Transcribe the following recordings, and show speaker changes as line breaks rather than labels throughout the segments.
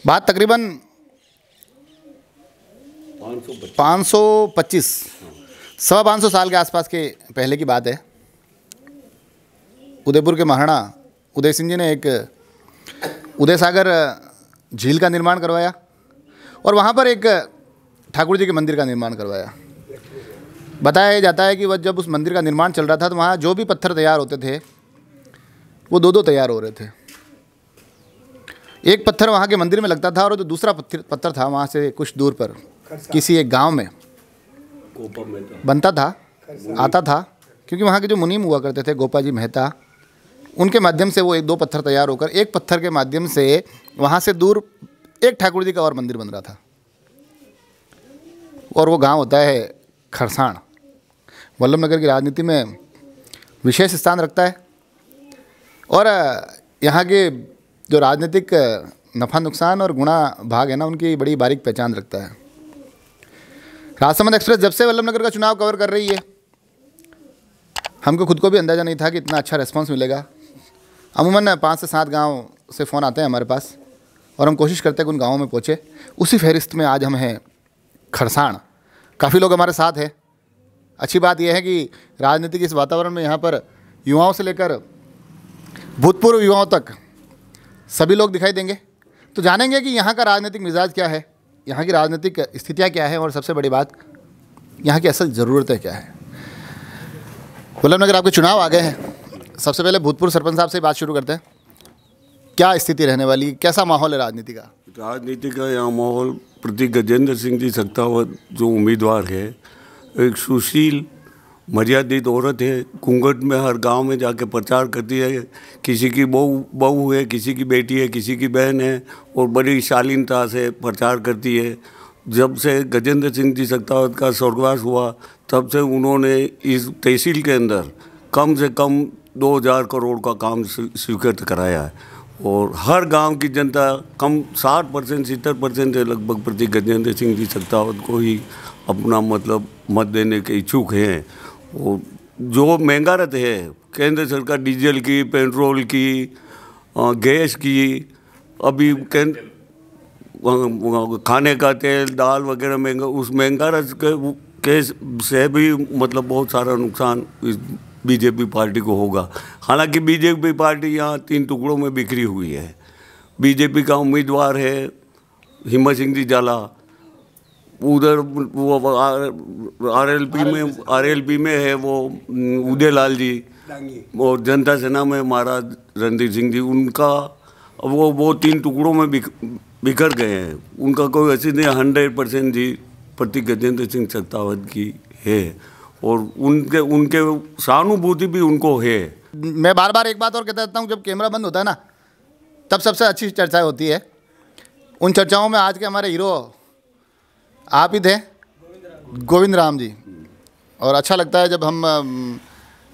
बात तकरीबन 525 सवा 500 साल के आसपास के पहले की बात है। उदयपुर के महाराणा उदय सिंह जी ने एक उदय सागर झील का निर्माण करवाया और वहाँ पर एक ठाकुर जी के मंदिर का निर्माण करवाया। बताया जाता है कि वह जब उस मंदिर का निर्माण चल रहा था तो वहाँ जो भी पत्थर तैयार होते थे वो दो तैयार हो रहे थे। एक पत्थर वहाँ के मंदिर में लगता था और जो दूसरा पत्थर था वहाँ से कुछ दूर पर किसी एक गांव में बनता था, आता था, क्योंकि वहाँ के जो मुनीम हुआ करते थे गोपा जी मेहता, उनके माध्यम से वो एक दो पत्थर तैयार होकर एक पत्थर के माध्यम से वहाँ से दूर एक ठाकुर जी का और मंदिर बन रहा था। और वो गांव होता है खरसाण। वल्लभनगर की राजनीति में विशेष स्थान रखता है और यहाँ के जो राजनीतिक नफ़ा नुकसान और गुणा भाग है ना, उनकी बड़ी बारीक पहचान रखता है। राजसमंद एक्सप्रेस जब से वल्लभनगर का चुनाव कवर कर रही है, हमको खुद को भी अंदाज़ा नहीं था कि इतना अच्छा रिस्पांस मिलेगा। अमूमन 5 से 7 गांव से फ़ोन आते हैं हमारे पास और हम कोशिश करते हैं कि उन गाँवों में पहुँचे। उसी फहरिस्त में आज हम हैं खरसाण। काफ़ी लोग हमारे साथ हैं। अच्छी बात यह है कि राजनीति के इस वातावरण में यहाँ पर युवाओं से लेकर भूतपूर्व युवाओं तक सभी लोग दिखाई देंगे। तो जानेंगे कि यहाँ का राजनीतिक मिजाज क्या है, यहाँ की राजनीतिक स्थितियाँ क्या है और सबसे बड़ी बात यहाँ की असल ज़रूरतें क्या है। वल्लभनगर आपके चुनाव आ गए हैं। सबसे पहले भूतपूर्व सरपंच साहब से बात शुरू करते हैं। क्या स्थिति रहने वाली, कैसा माहौल है राजनीति का?
राजनीति का यहाँ माहौल प्रतीक गजेंद्र सिंह जी सख्तावत जो उम्मीदवार है, एक सुशील मर्यादित औरत है। घूंघट में हर गांव में जाके प्रचार करती है। किसी की बहू है, किसी की बेटी है, किसी की बहन है और बड़ी शालीनता से प्रचार करती है। जब से गजेंद्र सिंह जी सख्तावत का स्वर्गवास हुआ तब से उन्होंने इस तहसील के अंदर कम से कम 2000 करोड़ का काम स्वीकृत कराया है और हर गांव की जनता कम 60% 70% है लगभग प्रतीक गजेंद्र सिंह जी सख्तावत को ही अपना मतलब मत देने के इच्छुक हैं। और जो महंगारत है केंद्र सरकार डीजल की, पेट्रोल की, गैस की, अभी खाने का तेल दाल वगैरह महंगा, उस महंगारत के से भी मतलब बहुत सारा नुकसान इस बीजेपी पार्टी को होगा। हालांकि बीजेपी पार्टी यहाँ 3 टुकड़ों में बिखरी हुई है। बीजेपी का उम्मीदवार है हिम्मत सिंह जी जाला, उधर वो आरएलपी में है वो उदय लाल जी और जनता सेना में महाराज रणधीर सिंह जी। उनका वो 3 टुकड़ों में बिखर गए हैं। उनका कोई ऐसी नहीं 100% जी प्रतीक गजेंद्र सिंह सख्तावत की है और उनके सहानुभूति भी उनको है।
मैं बार बार एक बात और कहता रहता हूँ, जब कैमरा बंद होता है ना तब सबसे अच्छी चर्चाएं होती है। उन चर्चाओं में आज के हमारे हीरो आप ही थे, गोविंद राम जी। और अच्छा लगता है जब हम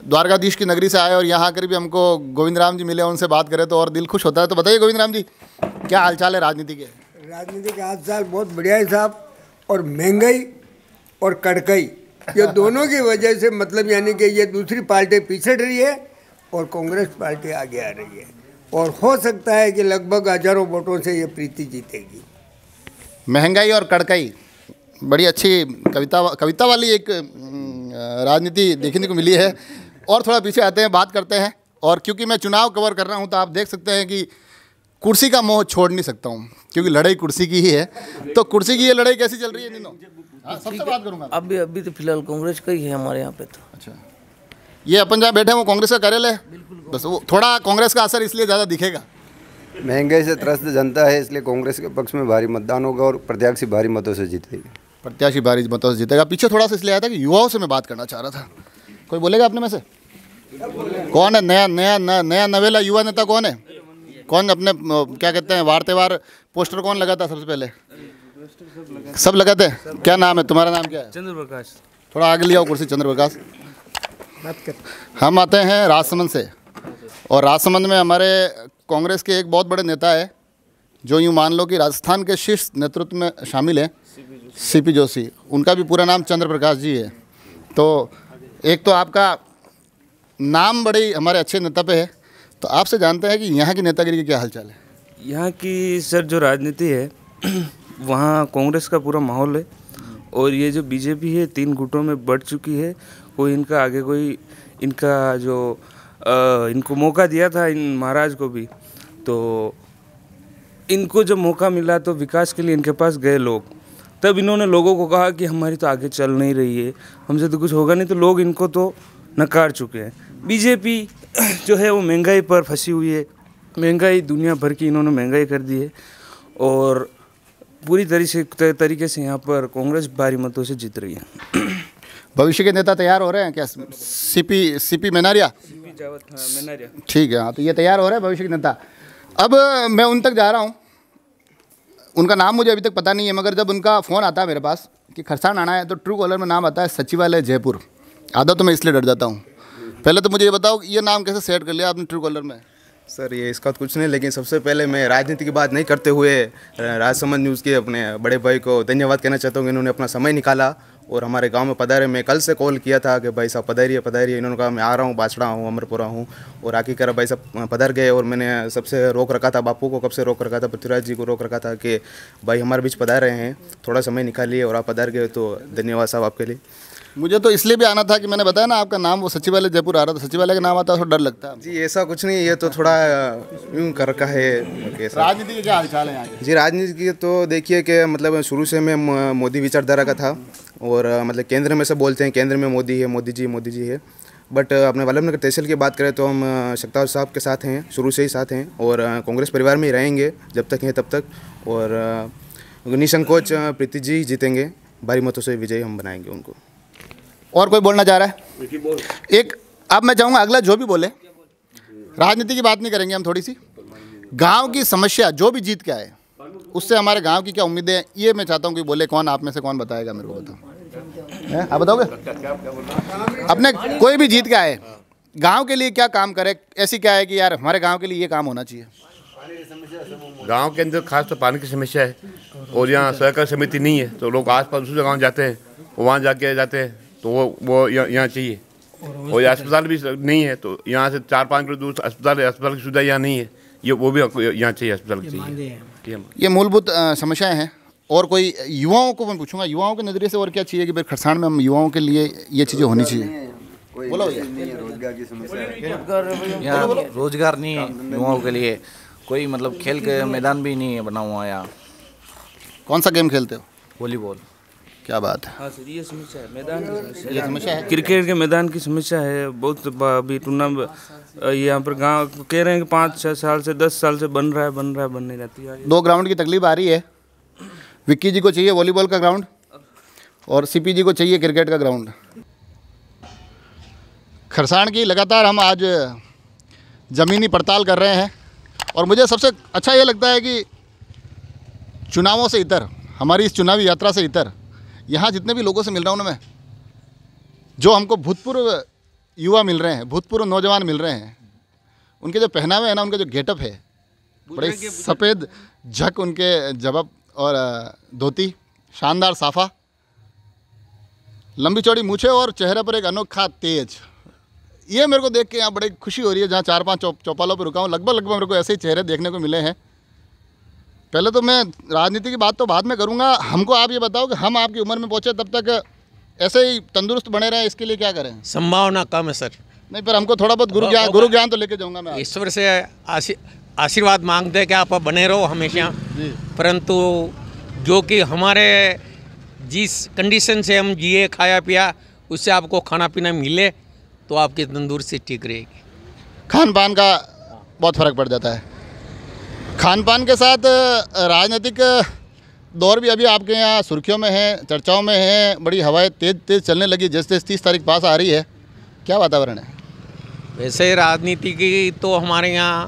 द्वारकाधीश की नगरी से आए और यहाँ आकर भी हमको गोविंद राम जी मिले, उनसे बात करें तो और दिल खुश होता है। तो बताइए गोविंद राम जी, क्या हालचाल है राजनीति के?
राजनीति का हालचाल बहुत बढ़िया है साहब। और महंगाई और कड़कई ये दोनों की वजह से मतलब यानी कि ये दूसरी पार्टी पीछे रही है और कांग्रेस पार्टी आगे आ रही है और हो सकता है कि लगभग हजारों वोटों से ये प्रीति जीतेगी।
महंगाई और कड़कई, बड़ी अच्छी कविता वाली एक राजनीति देखने को मिली है। और थोड़ा पीछे आते हैं, बात करते हैं। और क्योंकि मैं चुनाव कवर कर रहा हूं तो आप देख सकते हैं कि कुर्सी का मोह छोड़ नहीं सकता हूं, क्योंकि लड़ाई कुर्सी की ही है। तो कुर्सी की ये लड़ाई कैसी चल रही है दिनों? सबसे बात करूंगा।
अभी तो फिलहाल कांग्रेस का ही है हमारे यहाँ पे। तो
अच्छा, ये अपन जहाँ बैठे हैं वो कांग्रेस का कार्यालय है। बस वो थोड़ा कांग्रेस का असर इसलिए ज़्यादा दिखेगा।
महंगाई से त्रस्त जनता है, इसलिए कांग्रेस के पक्ष में भारी मतदान होगा और प्रत्याशी भारी मतों से जीतेगी।
प्रत्याशी भारी मतों से जीतेगा। पीछे थोड़ा सा इसलिए आया था कि युवाओं से मैं बात करना चाह रहा था। कोई बोलेगा अपने में से? कौन है नया नवेला युवा नेता? कौन है? कौन अपने क्या कहते हैं वार त्योहार पोस्टर कौन लगाता सबसे पहले? सब लगाते हैं। क्या नाम है तुम्हारा? नाम क्या है?
चंद्र प्रकाश।
थोड़ा आगे लिया कुर्सी। चंद्र प्रकाश। हम आते हैं राजसमंद से और राजसमंद में हमारे कांग्रेस के एक बहुत बड़े नेता है जो यूँ मान लो कि राजस्थान के शीर्ष नेतृत्व में शामिल हैं, सीपी जोशी। उनका भी पूरा नाम चंद्र प्रकाश जी है। तो एक तो आपका नाम बड़े हमारे अच्छे नेता पे है, तो आपसे जानते हैं कि यहाँ की नेतागिरी की क्या हालचाल है?
यहाँ की सर जो राजनीति है वहाँ कांग्रेस का पूरा माहौल है, और ये जो बीजेपी है 3 गुटों में बढ़ चुकी है। कोई इनका आगे कोई इनका जो इनको मौका दिया था इन महाराज को भी, तो इनको जब मौका मिला तो विकास के लिए इनके पास गए लोग, तब इन्होंने लोगों को कहा कि हमारी तो आगे चल नहीं रही है, हमसे तो कुछ होगा नहीं, तो लोग इनको तो नकार चुके हैं। बीजेपी जो है वो महंगाई पर फंसी हुई है, महंगाई दुनिया भर की इन्होंने महंगाई कर दी है, और पूरी तरीके से यहाँ पर कांग्रेस भारी मतों से जीत रही है।
भविष्य के नेता तैयार हो रहे हैं क्या? सीपी मेनारिया,
मेनारिया,
ठीक है। हाँ, तो ये तैयार हो रहे हैं भविष्य के नेता। अब मैं उन तक जा रहा हूँ, उनका नाम मुझे अभी तक पता नहीं है, मगर जब उनका फ़ोन आता है मेरे पास कि खरसाण आना है, तो ट्रू कॉलर में नाम आता है सचिवालय जयपुर। आधा तो मैं इसलिए डर जाता हूँ। पहले तो मुझे ये बताओ ये नाम कैसे सेट कर लिया आपने ट्रू कॉलर में?
सर ये इसका कुछ नहीं, लेकिन सबसे पहले मैं राजनीति की बात नहीं करते हुए राजसमंद न्यूज़ के अपने बड़े भाई को धन्यवाद कहना चाहता हूँ कि इन्होंने अपना समय निकाला और हमारे गांव में पधारे। मैं कल से कॉल किया था कि भाई साहब पधारिए, इन्होंने कहा मैं आ रहा हूँ, बाछड़ा हूँ, अमरपुरा हूँ, और आखिरकार भाई साहब पधार गए। और मैंने सबसे रोक रखा था, बापू को कब से रोक रखा था, पृथ्वीराज जी को रोक रखा था कि भाई हमारे बीच पधार रहे हैं, थोड़ा समय निकालिए, और आप पधार गए, तो धन्यवाद साहब आपके लिए।
मुझे तो इसलिए भी आना था कि मैंने बताया ना आपका नाम वो सचिवालय जयपुर आ रहा था, सचिवालय का नाम आता है तो डर लगता है।
जी ऐसा कुछ नहीं, ये तो थोड़ा यूँ कर रखा है।
राजनीति के क्या हालचाल है यहाँ के?
जी राजनीति की तो देखिए कि मतलब शुरू से मैं मोदी विचारधारा का था, और मतलब केंद्र में से बोलते हैं केंद्र में मोदी है, मोदी जी है, बट अपने वल्लभनगर तहसील की बात करें तो हम शक्तार साहब के साथ हैं, शुरू से ही साथ हैं, और कांग्रेस परिवार में ही रहेंगे जब तक हैं तब तक, और निसंकोच प्रीति जी जीतेंगे, भारी मतों से विजयी हम बनाएंगे उनको।
और कोई बोलना चाह रहा है? एक अब मैं चाहूँगा अगला जो भी बोले, राजनीति की बात नहीं करेंगे हम, थोड़ी सी गांव की समस्या जो भी जीत के आए उससे हमारे गांव की क्या उम्मीदें हैं, ये मैं चाहता हूँ कि बोले। कौन आप में से कौन बताएगा मेरे को? बताओ, आप बताओगे? अपने कोई भी जीत के आए गांव के लिए क्या काम करे, ऐसी क्या है कि यार हमारे गांव के लिए ये काम होना चाहिए?
गांव के अंदर खास तो पानी की समस्या है, और यहाँ सहकारी समिति नहीं है, तो लोग आस पास दूसरे गाँव जाते हैं, वहाँ जाते हैं, तो वो यहाँ चाहिए। और अस्पताल भी नहीं है, तो यहाँ से 4-5 किलो दूर अस्पताल की सुविधा यहाँ नहीं है, ये वो भी यहाँ चाहिए, अस्पताल चाहिए।
ये मूलभूत समस्याएं हैं। और कोई युवाओं को मैं पूछूंगा, युवाओं के नज़रिए से और क्या चाहिए कि भाई खरसाण में हम युवाओं के लिए ये चीज़ें होनी चाहिए? बोलो
रोजगार की समस्या है,
यहाँ रोजगार नहीं है युवाओं के लिए, कोई मतलब खेल के मैदान भी नहीं है बना हुआ यहाँ।
कौन सा गेम खेलते हो?
वॉलीबॉल।
क्या बात है।
हाँ सर, ये समस्या है, मैदान की समस्या
ये समस्या है,
क्रिकेट के मैदान की समस्या है बहुत। अभी टूर्नामेंट यहाँ पर गांव कह रहे हैं कि 5-6 साल से 10 साल से बन रहा है, बन नहीं रहती है।
2 ग्राउंड की तकलीफ आ रही है। विक्की जी को चाहिए वॉलीबॉल का ग्राउंड, और सीपी जी को चाहिए क्रिकेट का ग्राउंड। खरसाण की लगातार हम आज ज़मीनी पड़ताल कर रहे हैं, और मुझे सबसे अच्छा ये लगता है कि चुनावों से इतर, हमारी इस चुनावी यात्रा से इतर, यहाँ जितने भी लोगों से मिल रहा हूँ ना मैं, जो हमको भूतपूर्व युवा मिल रहे हैं, भूतपूर्व नौजवान मिल रहे हैं, उनके जो पहनावे है ना, उनका जो गेटअप है, बड़े सफ़ेद झक उनके जबब और धोती, शानदार साफा, लंबी चौड़ी मूछें और चेहरे पर एक अनोखा तेज। ये मेरे को देख के यहाँ बड़ी खुशी हो रही है। जहाँ 4-5 चौपालों पर रुका हूँ, लगभग मेरे को ऐसे ही चेहरे देखने को मिले हैं। पहले तो मैं राजनीति की बात तो बाद में करूँगा, हमको आप ये बताओ कि हम आपकी उम्र में पहुँचे तब तक ऐसे ही तंदुरुस्त बने रहें, इसके लिए क्या करें?
संभावना कम है सर।
नहीं, पर हमको थोड़ा बहुत गुरु ज्ञान तो लेके जाऊँगा मैं।
ईश्वर से आशीर्वाद मांगते हैं कि आप बने रहो हमेशा, परंतु जो कि हमारे जिस कंडीशन से हम जिए खाया पिया, उससे आपको खाना पीना मिले तो आपकी तंदुरुस्ती ठीक रहेगी।
खान पान का बहुत फ़र्क पड़ जाता है। खान पान के साथ राजनीतिक दौर भी अभी आपके यहाँ सुर्खियों में है, चर्चाओं में है, बड़ी हवाएं तेज़ चलने लगी जैसे 30 तारीख पास आ रही है। क्या वातावरण है?
वैसे राजनीति की तो हमारे यहाँ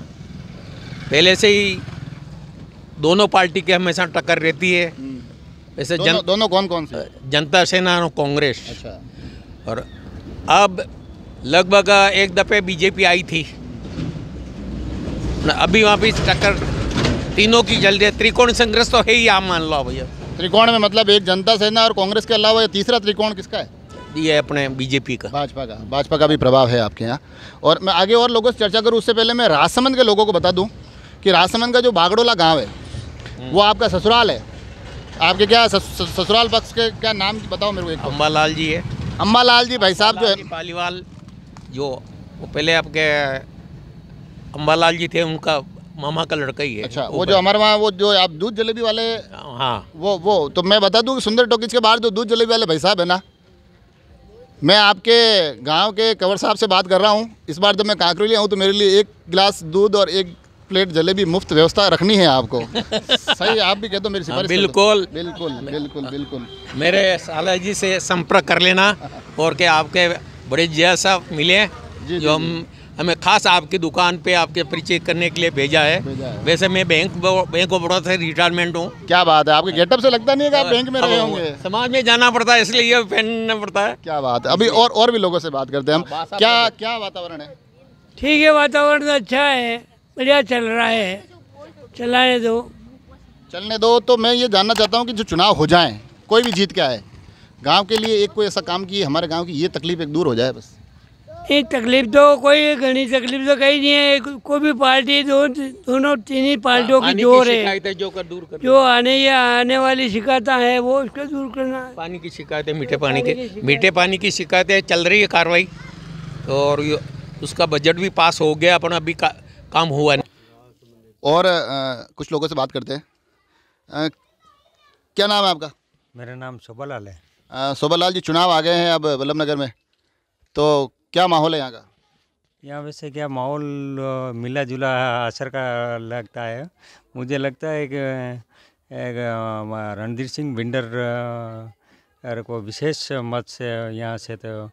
पहले से ही दोनों पार्टी की हमेशा टक्कर रहती है। वैसे
दोनों कौन से?
जनता सेना और कांग्रेस।
अच्छा।
और अब लगभग एक दफ़े बीजेपी आई थी, अभी वहाँ भी टक्कर तीनों की जल्दी है। त्रिकोण संघर्ष तो है ही, आप मान लो भैया।
त्रिकोण में मतलब एक जनता सेना और कांग्रेस के अलावा ये तीसरा त्रिकोण किसका है?
ये अपने बीजेपी का,
भाजपा का भी प्रभाव है आपके यहाँ। और मैं आगे और लोगों से चर्चा करूँ उससे पहले मैं राजसमंद के लोगों को बता दूँ कि राजसमंद का जो बागड़ोला गांव है वो आपका ससुराल है। आपके क्या ससुराल पक्ष के क्या नाम बताओ मेरे को एक।
अम्बालाल जी है।
अम्बालाल जी भाई साहब जो है
पालीवाल, जो वो पहले आपके अम्बालाल जी थे, उनका मामा का लड़का ही है।
अच्छा, वो जो हमारे वहाँ वो जो आप दूध जलेबी वाले,
हाँ
वो तो मैं बता दूं कि सुंदर टॉकीज के बाहर जो दूध जलेबी वाले भाई साहब है ना, मैं आपके गांव के कंवर साहब से बात कर रहा हूं। इस बार जब मैं कांकरोली आऊँ तो मेरे लिए 1 गिलास दूध और 1 प्लेट जलेबी मुफ्त व्यवस्था रखनी है आपको। सही, आप भी कह दो मेरी सिफारिश।
बिल्कुल
बिल्कुल बिल्कुल बिल्कुल।
मेरे साला जी से संपर्क कर लेना और के आपके बड़े जय साहब मिले जो हमें खास आपकी दुकान पे आपके परिचय करने के लिए भेजा है। वैसे मैं बैंक ऑफ बड़ौदा से रिटायरमेंट हूँ।
क्या बात है, आपके गेटअप से लगता नहीं है कि आप बैंक में रहे होंगे।
समाज में जाना पड़ता है इसलिए ये पहनना पड़ता है।
क्या बात है। अभी और भी लोगों से बात करते हैं हम। क्या वातावरण है?
ठीक है, वातावरण अच्छा है, बढ़िया चल रहा है, चलने दो। तो मैं ये जानना चाहता हूँ कि जो चुनाव हो जाएं, कोई भी जीत के आए, गांव के लिए एक कोई ऐसा काम किए हमारे गांव की ये तकलीफ एक दूर हो जाए बस। एक तकलीफ तो कोई घनी तकलीफ तो कहीं नहीं है। कोई भी पार्टी दोनों तीन ही पार्टियों की जोर है जो आने वाली शिकायतें हैं वो उसको दूर करना है।
पानी की शिकायतें, मीठे पानी की शिकायतें चल रही है कार्रवाई, और उसका बजट भी पास हो गया, अपना अभी काम हुआ नहीं।
और कुछ लोगों से बात करते हैं। क्या नाम है आपका?
मेरा नाम शोभालाल है।
शोभालाल जी, चुनाव आ गए हैं अब वल्लभनगर में, तो क्या माहौल है यहाँ का?
यहाँ वैसे क्या माहौल मिला जुला असर का लगता है। मुझे लगता है कि रणधीर सिंह बिंडर को विशेष मत से यहाँ से तो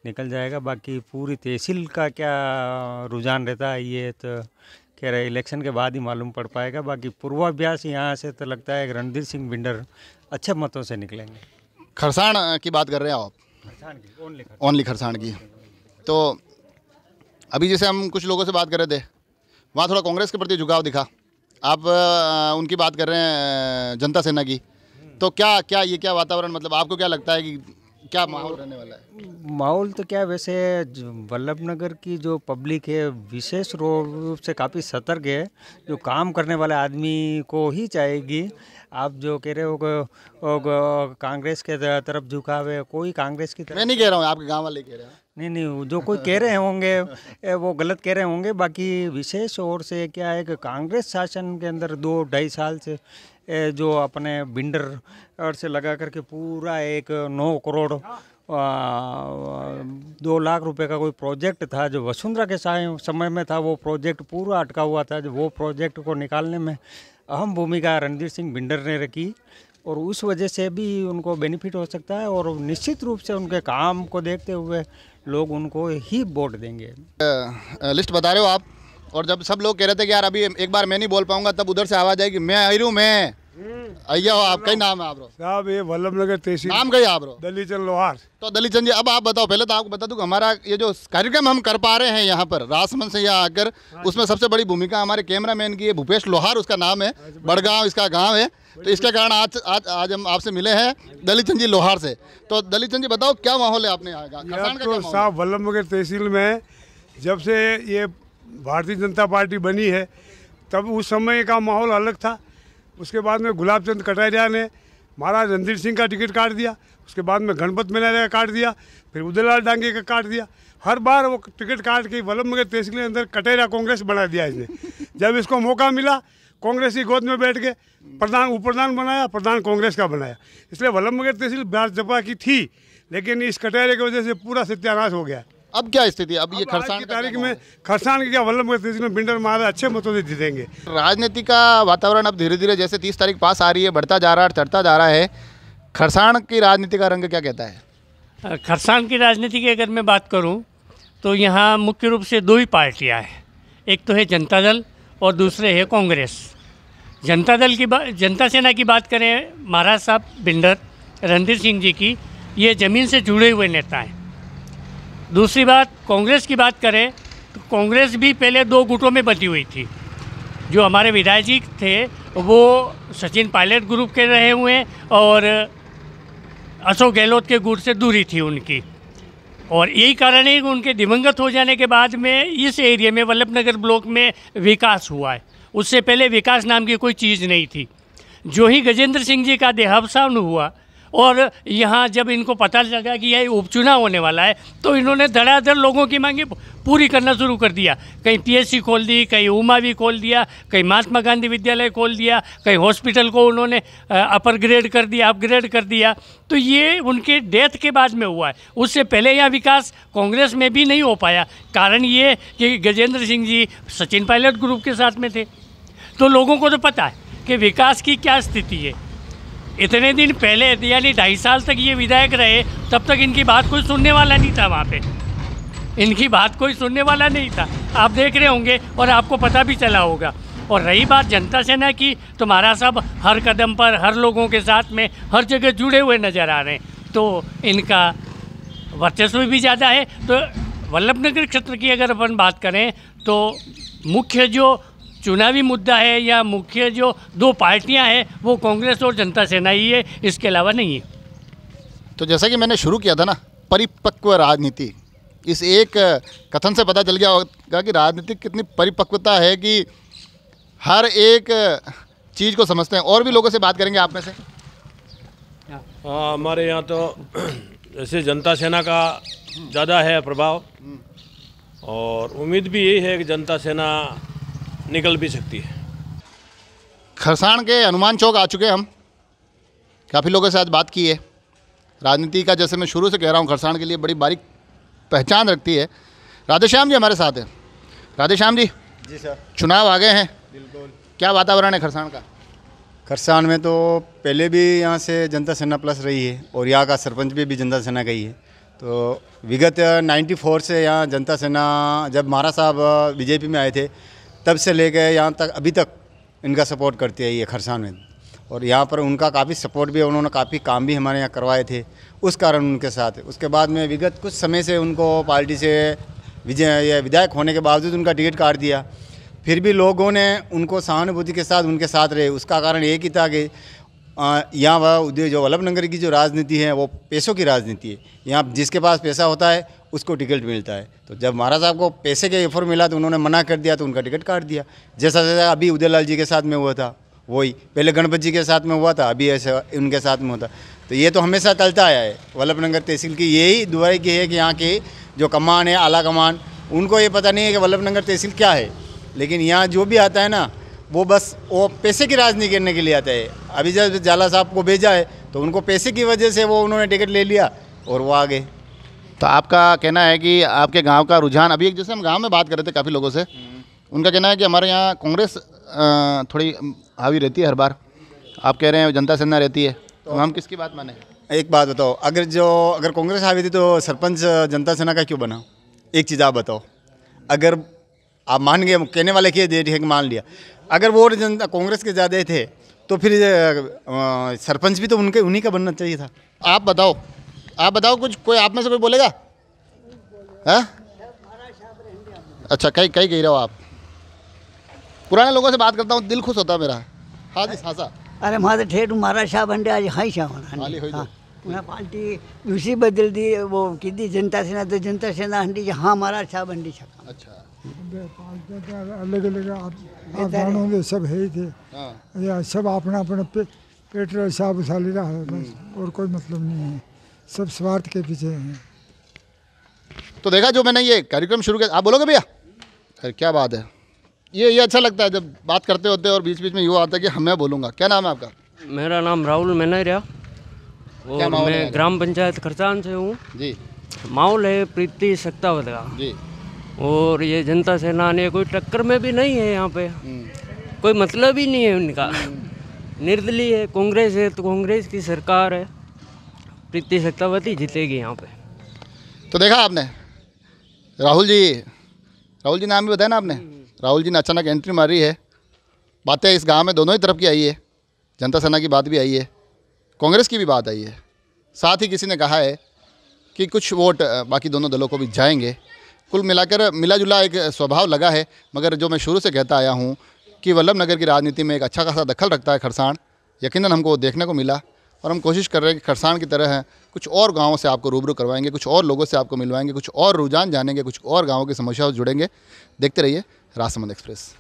निकल जाएगा। बाकी पूरी तहसील का क्या रुझान रहता है ये तो कह रहे इलेक्शन के बाद ही मालूम पड़ पाएगा। बाकी पूर्वाभ्यास यहाँ से तो लगता है कि रणधीर सिंह बिंडर अच्छे मतों से निकलेंगे।
खरसाण की बात कर रहे हैं आप?
खरसाण की,
ओनली खरसाण की। तो अभी जैसे हम कुछ लोगों से बात कर रहे थे, वहाँ थोड़ा कांग्रेस के प्रति झुकाव दिखा। आप उनकी बात कर रहे हैं जनता सेना की, तो क्या वातावरण, मतलब आपको क्या लगता है कि क्या माहौल रहने वाला है?
माहौल तो क्या वैसे वल्लभनगर की जो पब्लिक है विशेष रूप से काफ़ी सतर्क है। जो काम करने वाले आदमी को ही चाहेगी। आप जो कह रहे हो कांग्रेस के तरफ झुकाव है, कोई कांग्रेस की तरफ,
मैं नहीं कह रहा हूँ, आपके गांव वाले कह रहे हैं।
नहीं, जो कोई कह रहे होंगे वो गलत कह रहे होंगे। बाकी विशेष ओर से क्या है कि कांग्रेस शासन के अंदर 2-2.5 साल से जो अपने बिंडर से लगा करके पूरा 9 करोड़ 2 लाख रुपए का कोई प्रोजेक्ट था जो वसुंधरा के समय में था, वो प्रोजेक्ट पूरा अटका हुआ था। जो वो प्रोजेक्ट को निकालने में अहम भूमिका रणधीर सिंह बिंडर ने रखी, और उस वजह से भी उनको बेनिफिट हो सकता है। और निश्चित रूप से उनके काम को देखते हुए लोग उनको ही वोट देंगे।
लिस्ट बता रहे हो आप, और जब सब लोग कह रहे थे कि यार अभी एक बार मैं नहीं बोल पाऊंगा, तब उधर से आवाज आई कि मैं आई हूँ, मैं आइया हो। आपका ही नाम है आप
साहब? ये वल्लभनगर तहसील।
नाम कही आप?
दलीचंद लोहार।
तो दलीचंद जी, अब आप बताओ। पहले तो आपको बता दूं कि हमारा ये जो कार्यक्रम हम कर पा रहे हैं यहाँ पर राजसमंद से यहाँ आकर, उसमें सबसे बड़ी भूमिका हमारे कैमरामैन की है, भूपेश लोहार उसका नाम है, बड़गांव इसका गाँव है। तो इसके कारण आज हम आपसे मिले हैं दलीचंद जी लोहार से। तो दलीचंद जी बताओ क्या माहौल है आपने यहाँ का?
साहब वल्लभनगर तहसील में जब से ये भारतीय जनता पार्टी बनी है तब उस समय का माहौल अलग था। उसके बाद में गुलाब चंद कटारिया ने महाराज रणधीर सिंह का टिकट काट दिया, उसके बाद में गणपत मीना का काट दिया, फिर उदयलाल डांगे का काट दिया। हर बार वो टिकट काट के वल्लभनगर तहसील के अंदर कटेरिया कांग्रेस बना दिया इसने। जब इसको मौका मिला कांग्रेस की गोद में बैठ के उप प्रधान बनाया, प्रधान कांग्रेस का बनाया। इसलिए वल्लभनगर तहसील भाजपा की थी, लेकिन इस कटेरिया की वजह से पूरा सत्यानाश हो गया।
अब क्या स्थिति? अब ये खरसाण
की तारीख में खरसाण की क्या वल्लभनगर तहसील में बिंडर महाराज अच्छे मतों से जीतेंगे।
राजनीति का वातावरण अब धीरे धीरे जैसे 30 तारीख पास आ रही है, बढ़ता जा रहा है, चढ़ता जा रहा है। खरसाण की राजनीति का रंग क्या कहता है?
खरसाण की राजनीति की अगर मैं बात करूं तो यहाँ मुख्य रूप से 2 ही पार्टियाँ हैं। एक तो है जनता दल और दूसरे है कांग्रेस। जनता सेना की बात करें, महाराज साहब बिंडर रणधीर सिंह जी की, ये ज़मीन से जुड़े हुए नेता हैं। दूसरी बात, कांग्रेस की बात करें तो कांग्रेस भी पहले 2 गुटों में बटी हुई थी। जो हमारे विधायक जी थे वो सचिन पायलट ग्रुप के रहे हुए हैं, और अशोक गहलोत के गुट से दूरी थी उनकी। और यही कारण है कि उनके दिवंगत हो जाने के बाद में इस एरिया में वल्लभनगर ब्लॉक में विकास हुआ है। उससे पहले विकास नाम की कोई चीज़ नहीं थी। जो ही गजेंद्र सिंह जी का देहावसान हुआ और यहाँ जब इनको पता लगा कि यह उपचुनाव होने वाला है तो इन्होंने धड़ाधड़ लोगों की मांगे पूरी करना शुरू कर दिया। कहीं पीएचसी खोल दी, कहीं उमावी खोल दिया, कहीं महात्मा गांधी विद्यालय खोल दिया, कहीं हॉस्पिटल को उन्होंने अपर ग्रेड कर दिया, अपग्रेड कर दिया। तो ये उनके डेथ के बाद में हुआ है। उससे पहले यहाँ विकास कांग्रेस में भी नहीं हो पाया। कारण ये कि गजेंद्र सिंह जी सचिन पायलट ग्रुप के साथ में थे, तो लोगों को तो पता है कि विकास की क्या स्थिति है। इतने दिन पहले यानी 2.5 साल तक ये विधायक रहे, तब तक इनकी बात कोई सुनने वाला नहीं था। वहाँ पे इनकी बात कोई सुनने वाला नहीं था। आप देख रहे होंगे और आपको पता भी चला होगा। और रही बात जनता सेना की, तो महाराज साहब हर कदम पर हर लोगों के साथ में हर जगह जुड़े हुए नज़र आ रहे हैं, तो इनका वर्चस्व भी ज़्यादा है। तो वल्लभनगर क्षेत्र की अगर अपन बात करें तो मुख्य जो चुनावी मुद्दा है या मुख्य जो 2 पार्टियां हैं वो कांग्रेस और जनता सेना ही है, इसके अलावा नहीं है।
तो जैसा कि मैंने शुरू किया था ना, परिपक्व राजनीति, इस एक कथन से पता चल गया होगा कि राजनीति कितनी परिपक्वता है कि हर एक चीज़ को समझते हैं। और भी लोगों से बात करेंगे आप में से।
हाँ, हमारे यहाँ तो जैसे जनता सेना का ज़्यादा है प्रभाव, और उम्मीद भी यही है कि जनता सेना निकल भी सकती है।
खरसाण के हनुमान चौक आ चुके हैं हम। काफ़ी लोगों से आज बात की है। राजनीति का, जैसे मैं शुरू से कह रहा हूँ, खरसाण के लिए बड़ी बारीक पहचान रखती है। राधेश्याम जी हमारे साथ हैं। राधेश्याम जी।
जी सर।
चुनाव आ गए हैं,
बिल्कुल।
क्या वातावरण है खरसाण का?
खरसाण में तो पहले भी यहाँ से जनता सेना प्लस रही है और यहाँ का सरपंच भी जनता सेना का ही है। तो विगत 94 से यहाँ जनता सेना, जब महाराज साहब बीजेपी में आए थे तब से लेकर यहाँ तक अभी तक इनका सपोर्ट करती है ये खरसाण में। और यहाँ पर उनका काफ़ी सपोर्ट भी है, उन्होंने काफ़ी काम भी हमारे यहाँ करवाए थे, उस कारण उनके साथ है। उसके बाद में विगत कुछ समय से उनको पार्टी से विधायक होने के बावजूद उनका टिकट काट दिया, फिर भी लोगों ने उनको सहानुभूति के साथ उनके साथ रहे। उसका कारण एक ही था कि यहाँ वह जो वल्लभनगर की जो राजनीति है वो पैसों की राजनीति है। यहाँ जिसके पास पैसा होता है उसको टिकट मिलता है। तो जब महाराज साहब को पैसे के ऑफर मिला तो उन्होंने मना कर दिया, तो उनका टिकट काट दिया। जैसा जैसा अभी उदयलाल जी के साथ में हुआ था, वही पहले गणपत जी के साथ में हुआ था, अभी ऐसे उनके साथ में होता। तो ये तो हमेशा चलता आया है। वल्लभनगर तहसील की यही दुआई की है कि यहाँ की जो कमान है, आला कमान, उनको ये पता नहीं है कि वल्लभनगर तहसील क्या है। लेकिन यहाँ जो भी आता है ना, वो बस वो पैसे की राजनीति करने के लिए आता है। अभी जब जाला साहब को भेजा है तो उनको पैसे की वजह से वो उन्होंने टिकट ले लिया और वो आ गए।
तो आपका कहना है कि आपके गांव का रुझान, अभी एक जैसे हम गांव में बात कर रहे थे काफ़ी लोगों से, उनका कहना है कि हमारे यहाँ कांग्रेस थोड़ी हावी रहती है हर बार। आप कह रहे हैं जनता सेना रहती है, तो हम किसकी बात माने?
एक बात बताओ, अगर कांग्रेस हावी थी तो सरपंच जनता सेना का क्यों बना? एक चीज़ आप बताओ। अगर आप मान गए, कहने वाले किए दे कि मान लिया, अगर वो जनता कांग्रेस के ज़्यादा थे तो फिर सरपंच भी तो उन्हीं का बनना चाहिए था।
आप बताओ कुछ, कोई आप में से कोई बोलेगा? है अच्छा, कहीं कह रहे हो आप? पुराने लोगों से बात करता हूँ, दिल खुश होता है मेरा। हाँ जी सासा।
अरे मारे ठेठ मारा शाह बंडे आज हाई शाह होना उन्हें पार्टी दूसरी बदल दी, वो की दी जनता सेना, तो जनता सेना हंडी हाँ मारा शाह बंडी छका।
अच्छा,
अलग अलग आप में सब है ही थे। या सब अपना अपना पेट हिसाब उसाली रहा है बस, और कोई मतलब नहीं है। सब स्वार्थ के पीछे हैं।
तो देखा जो मैंने ये कार्यक्रम शुरू किया। आप बोलोगे भैया? अरे क्या बात है, ये अच्छा लगता है जब बात करते होते और बीच बीच में यूँ आता है कि मैं बोलूँगा। क्या नाम है आपका?
मेरा नाम राहुल मैनेरिया और मैं ग्राम पंचायत खरसाण से हूँ
जी।
माहौल है प्रीति सक्तावत का
जी,
और ये जनता सेना ने कोई टक्कर में भी नहीं है। यहाँ पे कोई मतलब ही नहीं है उनका। निर्दलीय है, कांग्रेस है तो कांग्रेस की सरकार है, प्रीति सक्तावत ही जीतेगी यहाँ पे।
तो देखा आपने, राहुल जी नाम भी बताया ना आपने। राहुल जी ने अचानक एंट्री मारी है। बातें इस गांव में दोनों ही तरफ की आई है, जनता सेना की बात भी आई है, कांग्रेस की भी बात आई है। साथ ही किसी ने कहा है कि कुछ वोट बाकी दोनों दलों को भी जाएंगे। कुल मिलाकर मिला जुला एक स्वभाव लगा है। मगर जो मैं शुरू से कहता आया हूँ कि वल्लभनगर की राजनीति में एक अच्छा खासा दखल रखता है खरसाण, यकीनन हमको देखने को मिला। और हम कोशिश कर रहे हैं कि खरसाण की तरह कुछ और गाँवों से आपको रूबरू करवाएंगे, कुछ और लोगों से आपको मिलवाएंगे, कुछ और रुझान जानेंगे, कुछ और गाँवों की समस्याओं से जुड़ेंगे। देखते रहिए राजसमंद एक्सप्रेस।